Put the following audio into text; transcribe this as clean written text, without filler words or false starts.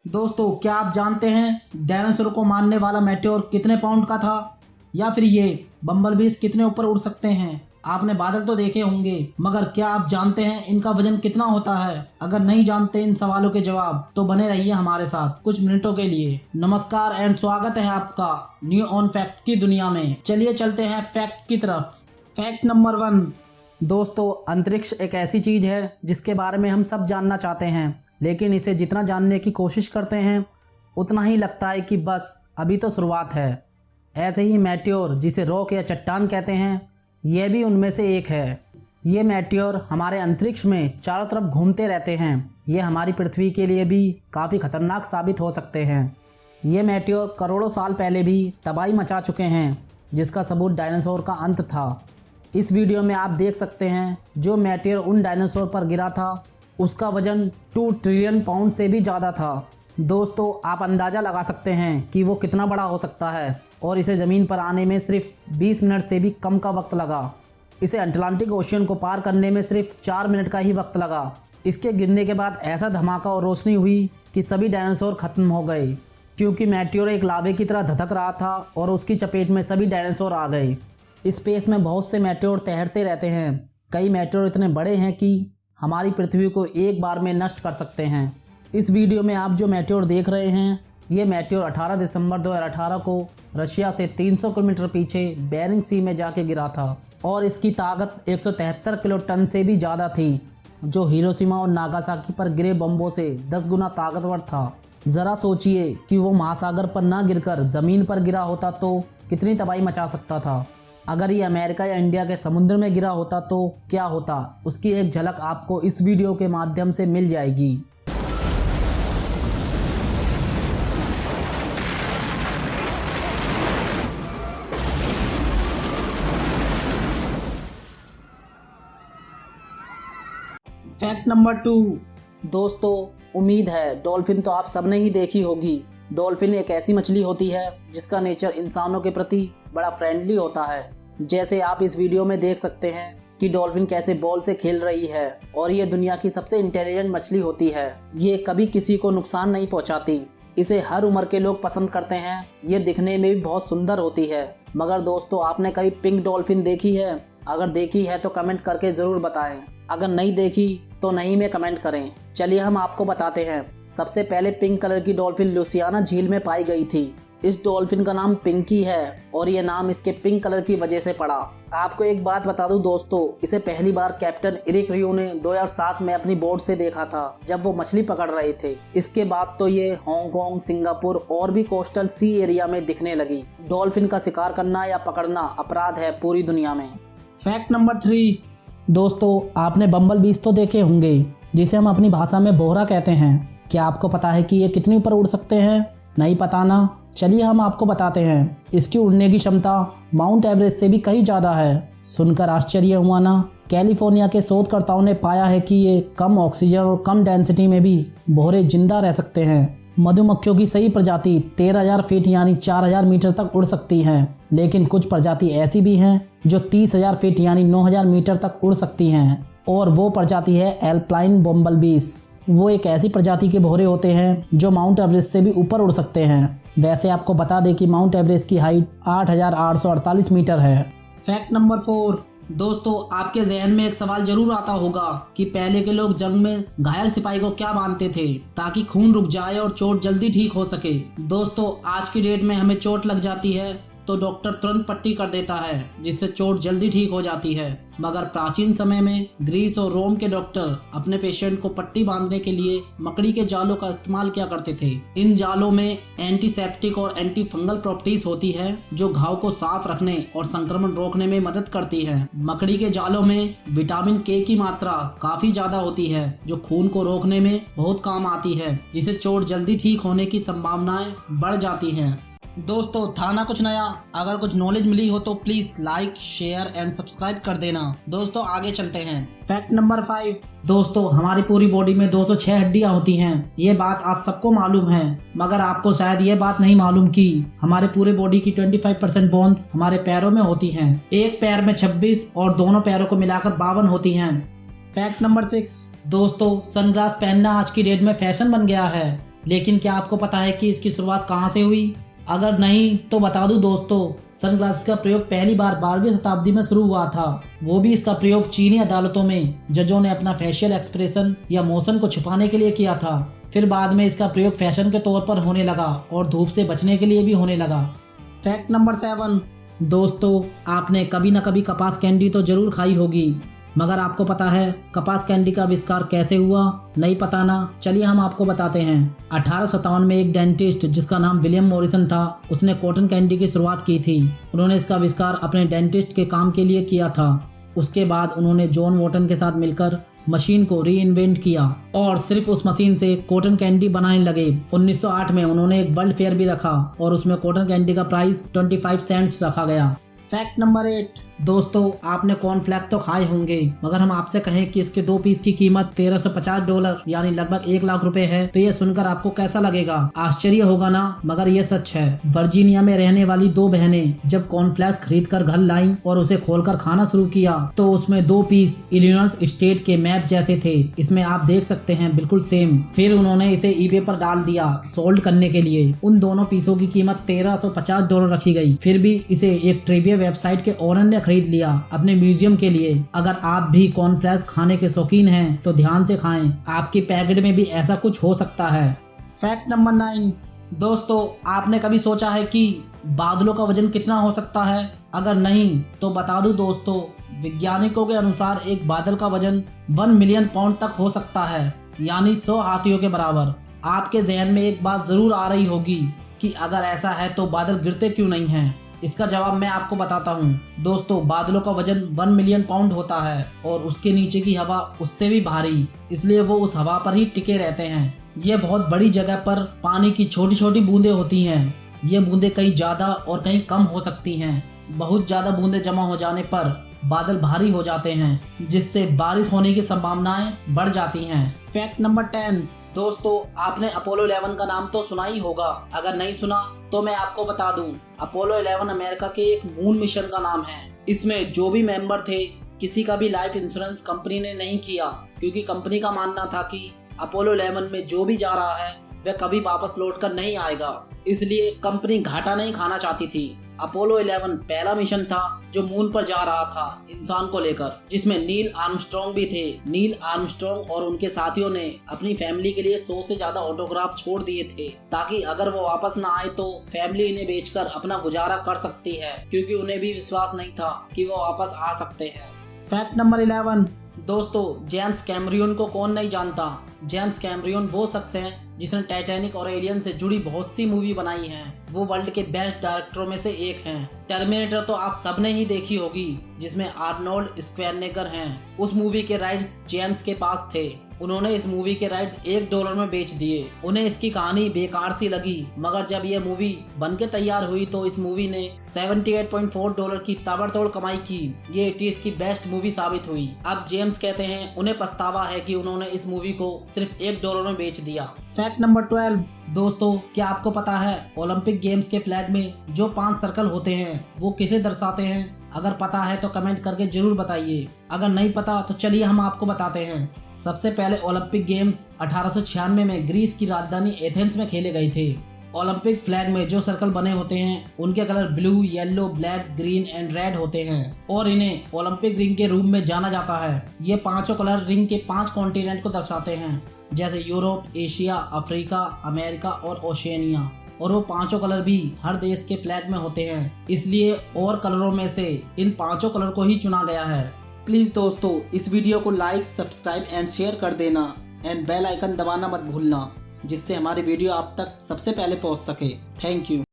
दोस्तों, क्या आप जानते हैं डायनासोर को मारने वाला मेटेओर कितने पाउंड का था? या फिर ये बम्बलबीज कितने ऊपर उड़ सकते हैं? आपने बादल तो देखे होंगे, मगर क्या आप जानते हैं इनका वजन कितना होता है? अगर नहीं जानते इन सवालों के जवाब तो बने रहिए हमारे साथ कुछ मिनटों के लिए। नमस्कार एंड स्वागत है आपका न्यू ऑन फैक्ट की दुनिया में। चलिए चलते हैं फैक्ट की तरफ। Fact number 1। दोस्तों, अंतरिक्ष एक ऐसी चीज है जिसके बारे में हम सब जानना चाहते हैं, लेकिन इसे जितना जानने की कोशिश करते हैं उतना ही लगता है कि बस अभी तो शुरुआत है। ऐसे ही मेटेओर, जिसे रॉक या चट्टान कहते हैं, यह भी उनमें से एक है। ये मेटेओर हमारे अंतरिक्ष में चारों तरफ घूमते रहते हैं। ये हमारी पृथ्वी के लिए भी काफ़ी खतरनाक साबित हो सकते हैं। ये मेटेओर करोड़ों साल पहले भी तबाही मचा चुके हैं, जिसका सबूत डायनासोर का अंत था। इस वीडियो में आप देख सकते हैं जो मेटेओर उन डायनासोर पर गिरा था उसका वजन 2 ट्रिलियन पाउंड से भी ज़्यादा था। दोस्तों, आप अंदाज़ा लगा सकते हैं कि वो कितना बड़ा हो सकता है, और इसे ज़मीन पर आने में सिर्फ 20 मिनट से भी कम का वक्त लगा। इसे अटलांटिक ओशियन को पार करने में सिर्फ 4 मिनट का ही वक्त लगा। इसके गिरने के बाद ऐसा धमाका और रोशनी हुई कि सभी डायनासोर खत्म हो गए, क्योंकि मेटेओर एक लावे की तरह धधक रहा था और उसकी चपेट में सभी डायनासोर आ गए। स्पेस में बहुत से मेटेओर तैरते रहते हैं। कई मेटेओर इतने बड़े हैं कि हमारी पृथ्वी को एक बार में नष्ट कर सकते हैं। इस वीडियो में आप जो मेटेओर देख रहे हैं, ये मेटेओर 18 दिसंबर 2018 को रशिया से 300 किलोमीटर पीछे बेरिंग सी में जाके गिरा था, और इसकी ताकत 173 किलो टन से भी ज़्यादा थी, जो हिरोशिमा और नागासाकी पर गिरे बम्बों से 10 गुना ताकतवर था। ज़रा सोचिए कि वो महासागर पर ना गिरकर ज़मीन पर गिरा होता तो कितनी तबाही मचा सकता था। अगर ये अमेरिका या इंडिया के समुद्र में गिरा होता तो क्या होता, उसकी एक झलक आपको इस वीडियो के माध्यम से मिल जाएगी। Fact number 2। दोस्तों, उम्मीद है डॉल्फिन तो आप सबने ही देखी होगी। डॉल्फिन एक ऐसी मछली होती है जिसका नेचर इंसानों के प्रति बड़ा फ्रेंडली होता है। जैसे आप इस वीडियो में देख सकते हैं कि डॉल्फिन कैसे बॉल से खेल रही है, और ये दुनिया की सबसे इंटेलिजेंट मछली होती है। ये कभी किसी को नुकसान नहीं पहुंचाती। इसे हर उम्र के लोग पसंद करते हैं। ये दिखने में भी बहुत सुंदर होती है। मगर दोस्तों, आपने कभी पिंक डॉल्फिन देखी है? अगर देखी है तो कमेंट करके ज़रूर बताएं। अगर नहीं देखी तो नहीं में कमेंट करें। चलिए हम आपको बताते हैं। सबसे पहले पिंक कलर की डॉल्फिन लुसियाना झील में पाई गई थी। इस डॉल्फिन का नाम पिंकी है, और ये नाम इसके पिंक कलर की वजह से पड़ा। आपको एक बात बता दूं दोस्तों, इसे पहली बार कैप्टन एरिक रियो ने 2007 में अपनी बोट से देखा था, जब वो मछली पकड़ रहे थे। इसके बाद तो ये हांगकांग, सिंगापुर और भी कोस्टल सी एरिया में दिखने लगी। डॉल्फिन का शिकार करना या पकड़ना अपराध है पूरी दुनिया में। Fact number 3। दोस्तों, आपने बम्बलबीज तो देखे होंगे, जिसे हम अपनी भाषा में बोहरा कहते हैं। क्या आपको पता है कि ये कितनी ऊपर उड़ सकते हैं? नहीं पता ना? चलिए हम आपको बताते हैं। इसकी उड़ने की क्षमता माउंट एवरेस्ट से भी कहीं ज़्यादा है। सुनकर आश्चर्य हुआ ना? कैलिफोर्निया के शोधकर्ताओं ने पाया है कि ये कम ऑक्सीजन और कम डेंसिटी में भी भौरे जिंदा रह सकते हैं। मधुमक्खियों की सही प्रजाति 13,000 फीट यानी 4,000 मीटर तक उड़ सकती हैं, लेकिन कुछ प्रजाति ऐसी भी हैं जो 30,000 फीट यानी 9,000 मीटर तक उड़ सकती हैं, और वो प्रजाति है एल्पाइन बम्बलबीज। वो एक ऐसी प्रजाति के भौरे होते हैं जो माउंट एवरेस्ट से भी ऊपर उड़ सकते हैं। वैसे आपको बता दें कि माउंट एवरेस्ट की हाइट 8,848 मीटर है। Fact number 4। दोस्तों, आपके जहन में एक सवाल जरूर आता होगा कि पहले के लोग जंग में घायल सिपाही को क्या बांधते थे ताकि खून रुक जाए और चोट जल्दी ठीक हो सके। दोस्तों, आज की डेट में हमें चोट लग जाती है तो डॉक्टर तुरंत पट्टी कर देता है, जिससे चोट जल्दी ठीक हो जाती है। मगर प्राचीन समय में ग्रीस और रोम के डॉक्टर अपने पेशेंट को पट्टी बांधने के लिए मकड़ी के जालों का इस्तेमाल किया करते थे। इन जालों में एंटीसेप्टिक और एंटी फंगल प्रॉपर्टीज होती है, जो घाव को साफ रखने और संक्रमण रोकने में मदद करती है। मकड़ी के जालों में विटामिन के की मात्रा काफी ज्यादा होती है, जो खून को रोकने में बहुत काम आती है, जिससे चोट जल्दी ठीक होने की संभावनाएं बढ़ जाती हैं। दोस्तों, था ना कुछ नया? अगर कुछ नॉलेज मिली हो तो please like, share and subscribe कर देना। दोस्तों, आगे चलते हैं। Fact number 5। दोस्तों, हमारी पूरी बॉडी में 206 हड्डियां होती हैं। ये बात आप सबको मालूम है, मगर आपको शायद ये बात नहीं मालूम कि हमारे पूरे बॉडी की 25% बोन्स हमारे पैरों में होती हैं। एक पैर में 26 और दोनों पैरों को मिलाकर 52 होती हैं। Fact number 6। दोस्तों, सनग्लास पहनना आज की डेट में फैशन बन गया है। लेकिन क्या आपको पता है कि इसकी शुरुआत कहाँ से हुई? अगर नहीं तो बता दूं दोस्तों, सनग्लासेस का प्रयोग पहली बार 12वीं शताब्दी में शुरू हुआ था। वो भी इसका प्रयोग चीनी अदालतों में जजों ने अपना फेशियल एक्सप्रेशन या मोशन को छुपाने के लिए किया था। फिर बाद में इसका प्रयोग फैशन के तौर पर होने लगा और धूप से बचने के लिए भी होने लगा। फैक्ट नंबर 7 दोस्तों, आपने कभी न कभी कपास कैंडी तो जरूर खाई होगी, मगर आपको पता है कपास कैंडी का आविष्कार कैसे हुआ? नहीं पता ना? चलिए हम आपको बताते हैं। 1857 में एक डेंटिस्ट जिसका नाम विलियम मॉरिसन था, उसने कॉटन कैंडी की शुरुआत की थी। उन्होंने इसका आविष्कार अपने डेंटिस्ट के काम के लिए किया था। उसके बाद उन्होंने जॉन वॉटन के साथ मिलकर मशीन को री इन्वेंट किया और सिर्फ उस मशीन से कॉटन कैंडी बनाने लगे। 1908 में उन्होंने एक वर्ल्ड फेयर भी रखा और उसमें कॉटन कैंडी का प्राइस 25 सेंट्स रखा गया। फैक्ट नंबर 8 दोस्तों, आपने कॉर्नफ्लेक्स तो खाए होंगे, मगर हम आपसे कहें कि इसके 2 पीस की कीमत $1350 यानी लगभग 1 लाख रुपए है, तो ये सुनकर आपको कैसा लगेगा? आश्चर्य होगा ना, मगर ये सच है। वर्जीनिया में रहने वाली 2 बहनें जब कॉर्नफ्लेक्स खरीद कर घर लाईं और उसे खोलकर खाना शुरू किया तो उसमें 2 पीस इलिनॉइस स्टेट के मैप जैसे थे। इसमें आप देख सकते हैं, बिल्कुल सेम। फिर उन्होंने इसे ईबे पर डाल दिया सोल्ड करने के लिए। उन दोनों पीसों की कीमत $1350 रखी गई। फिर भी इसे एक ट्रिविया वेबसाइट के ओनर ने खरीद लिया अपने म्यूजियम के लिए। अगर आप भी कॉर्नफ्लेक्स खाने के शौकीन हैं तो ध्यान से खाएं, आपके पैकेट में भी ऐसा कुछ हो सकता है। फैक्ट नंबर 9 दोस्तों, आपने कभी सोचा है कि बादलों का वजन कितना हो सकता है? अगर नहीं तो बता दूं दोस्तों, वैज्ञानिकों के अनुसार एक बादल का वजन 1 मिलियन पाउंड तक हो सकता है, यानी 100 हाथियों के बराबर। आपके जहन में एक बात जरूर आ रही होगी कि अगर ऐसा है तो बादल गिरते क्यों नहीं हैं? इसका जवाब मैं आपको बताता हूँ दोस्तों। बादलों का वजन 1 मिलियन पाउंड होता है और उसके नीचे की हवा उससे भी भारी, इसलिए वो उस हवा पर ही टिके रहते हैं। ये बहुत बड़ी जगह पर पानी की छोटी छोटी बूंदें होती हैं। ये बूंदें कहीं ज्यादा और कहीं कम हो सकती हैं। बहुत ज्यादा बूंदें जमा हो जाने पर बादल भारी हो जाते हैं, जिससे बारिश होने की संभावनाएं बढ़ जाती हैं। फैक्ट नंबर 10 दोस्तों, आपने अपोलो 11 का नाम तो सुना ही होगा। अगर नहीं सुना तो मैं आपको बता दूं, अपोलो 11 अमेरिका के एक मून मिशन का नाम है। इसमें जो भी मेंबर थे, किसी का भी लाइफ इंश्योरेंस कंपनी ने नहीं किया, क्योंकि कंपनी का मानना था कि अपोलो 11 में जो भी जा रहा है वह कभी वापस लौट कर नहीं आएगा। इसलिए कंपनी घाटा नहीं खाना चाहती थी। अपोलो 11 पहला मिशन था जो मून पर जा रहा था इंसान को लेकर, जिसमें नील आर्मस्ट्रॉन्ग भी थे। नील आर्मस्ट्रॉन्ग और उनके साथियों ने अपनी फैमिली के लिए 100 से ज्यादा ऑटोग्राफ छोड़ दिए थे, ताकि अगर वो वापस ना आए तो फैमिली इन्हें बेचकर अपना गुजारा कर सकती है, क्योंकि उन्हें भी विश्वास नहीं था कि वो वापस आ सकते हैं। फैक्ट नंबर 11 दोस्तों, जेम्स कैमरून को कौन नहीं जानता। जेम्स कैमरून वो शख्स हैं जिसने टाइटैनिक और एलियन से जुड़ी बहुत सी मूवी बनाई हैं। वो वर्ल्ड के बेस्ट डायरेक्टरों में से एक हैं। टर्मिनेटर तो आप सबने ही देखी होगी, जिसमें आर्नोल्ड स्क्वारनेगर हैं। उस मूवी के राइट्स जेम्स के पास थे। उन्होंने इस मूवी के राइट्स $1 में बेच दिए। उन्हें इसकी कहानी बेकार सी लगी, मगर जब यह मूवी बनके तैयार हुई तो इस मूवी ने $78.4 की ताबड़तोड़ कमाई की। ये 80s की बेस्ट मूवी साबित हुई। अब जेम्स कहते हैं उन्हें पछतावा है कि उन्होंने इस मूवी को सिर्फ $1 में बेच दिया। फैक्ट नंबर 12 दोस्तों, क्या आपको पता है ओलंपिक गेम्स के फ्लैग में जो 5 सर्कल होते हैं वो किसे दर्शाते हैं? अगर पता है तो कमेंट करके जरूर बताइए। अगर नहीं पता तो चलिए हम आपको बताते हैं। सबसे पहले ओलंपिक गेम्स 1896 में ग्रीस की राजधानी एथेंस में खेले गए थे। ओलंपिक फ्लैग में जो सर्कल बने होते हैं उनके colour blue, yellow, black, green and red होते हैं और इन्हें ओलंपिक रिंग के रूप में जाना जाता है। ये पांचों कलर रिंग के 5 कॉन्टिनेंट को दर्शाते हैं, जैसे यूरोप, एशिया, अफ्रीका, अमेरिका और ओशियनिया। और वो 5 कलर भी हर देश के फ्लैग में होते हैं, इसलिए और कलरों में से इन 5 कलर को ही चुना गया है। प्लीज दोस्तों, इस वीडियो को लाइक, सब्सक्राइब एंड शेयर कर देना एंड बेल आइकन दबाना मत भूलना, जिससे हमारी वीडियो आप तक सबसे पहले पहुंच सके। Thank you.